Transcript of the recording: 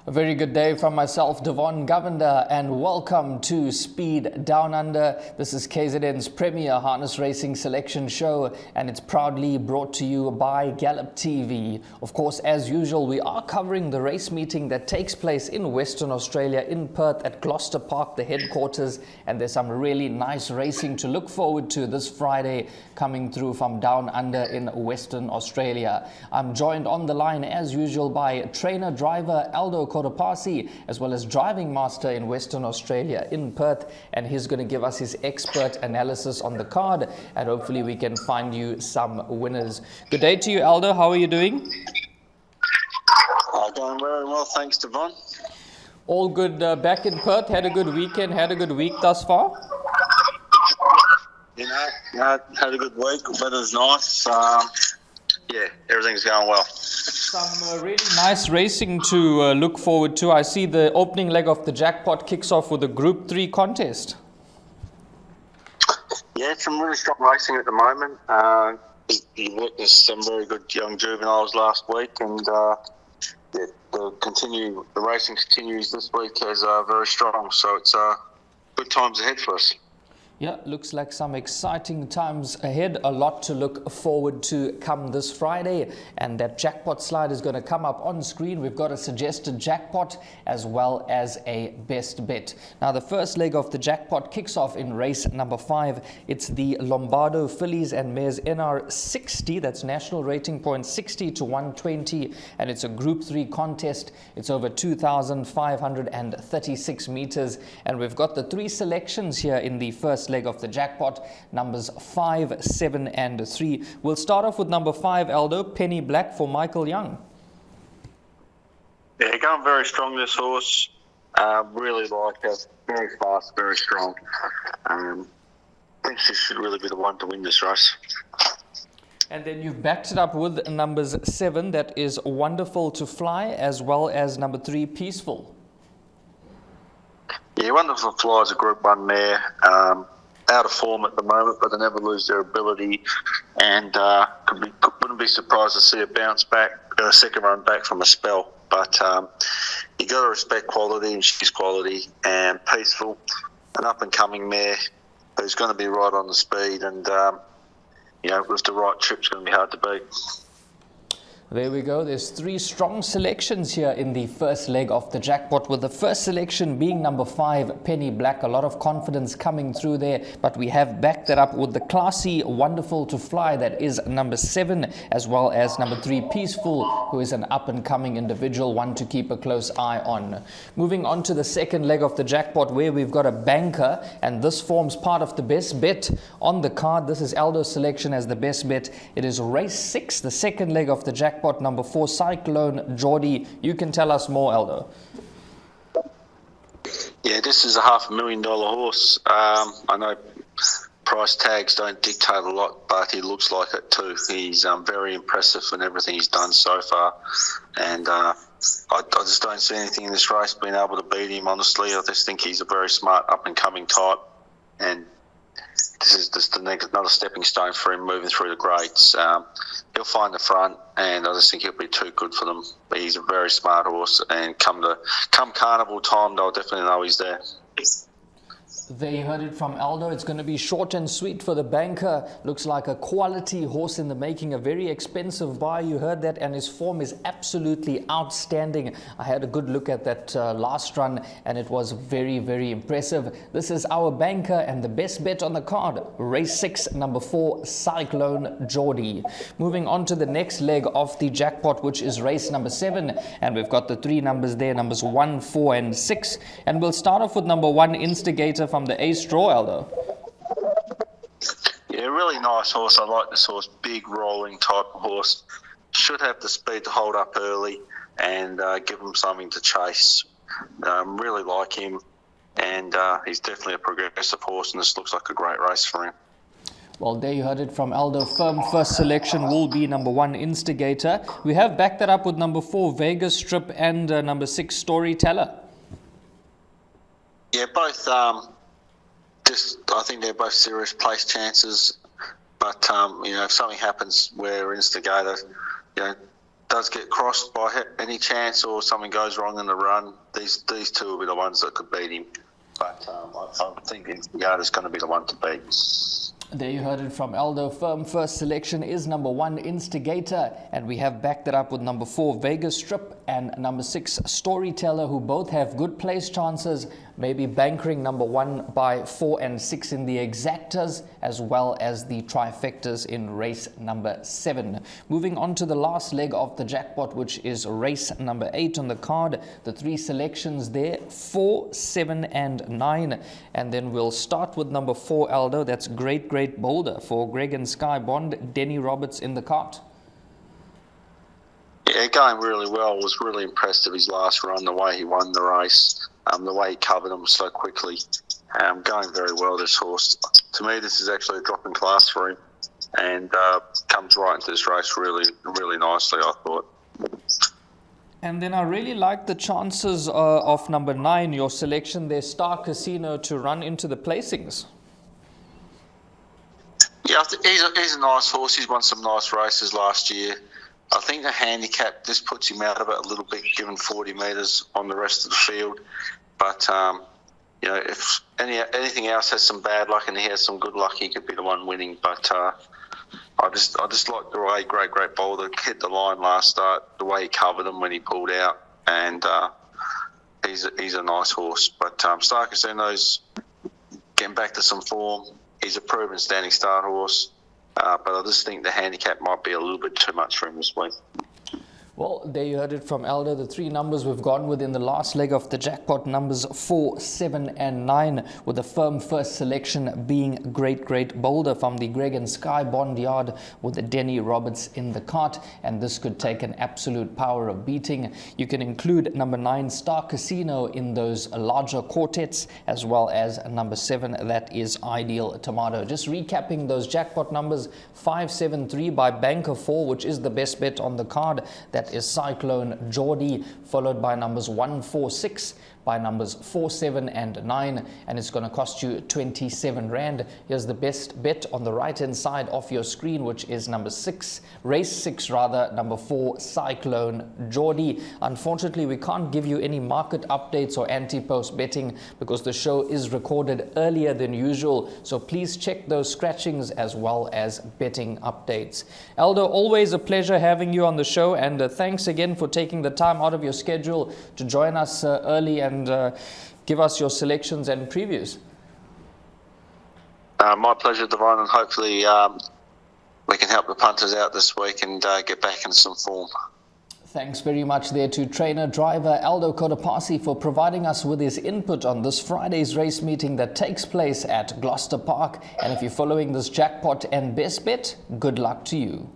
A very good day from myself, Devon Govender, and welcome to Speed Down Under. This is KZN's premier harness racing selection show, and it's proudly brought to you by Gallop TV. Of course, as usual, we are covering the race meeting that takes place in Western Australia, in Perth at Gloucester Park, the headquarters, and there's some really nice racing to look forward to this Friday coming through from Down Under in Western Australia. I'm joined on the line, as usual, by trainer-driver Aldo Kodapasi, as well as driving master in Western Australia in Perth, and he's going to give us his expert analysis on the card, and hopefully we can find you some winners. Good day to you, Aldo. How are you doing? Going very well, thanks, Devon. All good back in Perth. Had a good weekend, had a good week thus far? Had a good week. Weather's nice. Everything's going well. Some really nice racing to look forward to. I see the opening leg of the jackpot kicks off with a Group 3 contest. Yeah, some really strong racing at the moment. He witnessed some very good young juveniles last week, and the racing continues this week as very strong. So it's good times ahead for us. Yeah, looks like some exciting times ahead. A lot to look forward to come this Friday. And that jackpot slide is going to come up on screen. We've got a suggested jackpot as well as a best bet. Now, the first leg of the jackpot kicks off in race number 5. It's the Lombardo Fillies and Mares NR 60. That's national rating point 60 to 120. And it's a Group 3 contest. It's over 2,536 meters. And we've got the 3 selections here in the first leg of the jackpot, numbers 5, 7 and 3. We'll start off with number 5, Aldo, Penny Black for Michael Young. Yeah, going very strong, this horse. Really like it. Very fast, very strong. I think she should really be the one to win this race. And then you've backed it up with numbers 7, that is Wonderful to Fly, as well as number 3, Peaceful. Yeah, Wonderful Fly is a Group 1 mare. Out of form at the moment, but they never lose their ability, and wouldn't be surprised to see a bounce back, a second run back from a spell. But you got to respect quality, and she's quality. And Peaceful, an up and coming mare who's going to be right on the speed, and with the right trip, it's going to be hard to beat. There we go. There's 3 strong selections here in the first leg of the jackpot, with the first selection being number 5, Penny Black. A lot of confidence coming through there, but we have backed that up with the classy Wonderful to Fly, that is number 7, as well as number 3, Peaceful, who is an up-and-coming individual, one to keep a close eye on. Moving on to the second leg of the jackpot, where we've got a banker, and this forms part of the best bet on the card. This is Aldo's selection as the best bet. It is race 6, the second leg of the jackpot, number 4, Cyclone Geordie. You can tell us more, Aldo. Yeah, this is a $500,000 horse. I know price tags don't dictate a lot, but he looks like it too. He's very impressive in everything he's done so far, and I just don't see anything in this race being able to beat him, honestly. I just think he's a very smart up-and-coming type, and this is just another stepping stone for him moving through the grades. He'll find the front, and I just think he'll be too good for them. But he's a very smart horse, and come carnival time, they'll definitely know he's there. There you heard it from Aldo. It's going to be short and sweet for the banker. Looks like a quality horse in the making, a very expensive buy. You heard that, and his form is absolutely outstanding. I had a good look at that last run, and it was very, very impressive. This is our banker and the best bet on the card, race 6, number 4, Cyclone Geordie. Moving on to the next leg of the jackpot, which is race number 7, and we've got the 3 numbers there, numbers 1, 4 and 6, and we'll start off with number 1, Instigator from the Ace Draw, Aldo. Yeah, really nice horse. I like this horse. Big, rolling type of horse. Should have the speed to hold up early and give him something to chase. Really like him, and he's definitely a progressive horse, and this looks like a great race for him. Well, there you heard it from Aldo. Firm first selection will be number 1, Instigator. We have backed that up with number 4, Vegas Strip, and number 6, Storyteller. Yeah, both. I think they're both serious place chances, but if something happens where Instigator, does get crossed by any chance or something goes wrong in the run, these two will be the ones that could beat him. But I think Yada's going to be the one to beat. There you heard it from Aldo. Firm first selection is number 1, Instigator, and we have backed it up with number 4, Vegas Strip, and number 6, Storyteller, who both have good place chances, maybe bankering number 1 by 4 and 6 in the exactas, as well as the trifectas in race number 7. Moving on to the last leg of the jackpot, which is race number 8 on the card. The 3 selections there, 4, 7 and 9. And then we'll start with number 4, Aldo. That's Great Boulder for Greg and Sky Bond. Denny Roberts in the cart. Yeah, going really well. Was really impressed with his last run, the way he won the race, the way he covered them so quickly. Going very well, this horse. To me, this is actually a drop in class for him, and comes right into this race really, really nicely, I thought. And then I really like the chances of number 9, your selection there, Star Casino, to run into the placings. Yeah, I think he's a nice horse. He's won some nice races last year. I think the handicap just puts him out of it a little bit, given 40 metres on the rest of the field. But, if anything else has some bad luck and he has some good luck, he could be the one winning. But I just like the way Great Boulder hit the line last start, the way he covered him when he pulled out, and he's a nice horse. But Star Casino's getting back to some form. He's a proven standing start horse, but I just think the handicap might be a little bit too much for him this week. Well, there you heard it from Aldo. The 3 numbers we've gone with in the last leg of the jackpot, numbers 4, 7 and 9, with the firm first selection being Great Boulder from the Greg and Sky Bond Yard with the Denny Roberts in the cart, and this could take an absolute power of beating. You can include number 9, Star Casino, in those larger quartets, as well as number 7, that is Ideal Tomato. Just recapping those jackpot numbers, 573 by Banker 4, which is the best bet on the card. That is Cyclone Geordie, followed by numbers 146, by numbers 4, 7 and 9, and it's going to cost you 27 Rand. Here's the best bet on the right hand side of your screen, which is number 6, race 6 rather, number 4, Cyclone Geordie. Unfortunately, we can't give you any market updates or anti-post betting because the show is recorded earlier than usual, so please check those scratchings as well as betting updates. Aldo, always a pleasure having you on the show, and thanks again for taking the time out of your schedule to join us early and give us your selections and previews. My pleasure, Devon, and hopefully we can help the punters out this week and get back in some form. Thanks very much there to trainer-driver Aldo Kodapasi for providing us with his input on this Friday's race meeting that takes place at Gloucester Park. And if you're following this jackpot and best bet, good luck to you.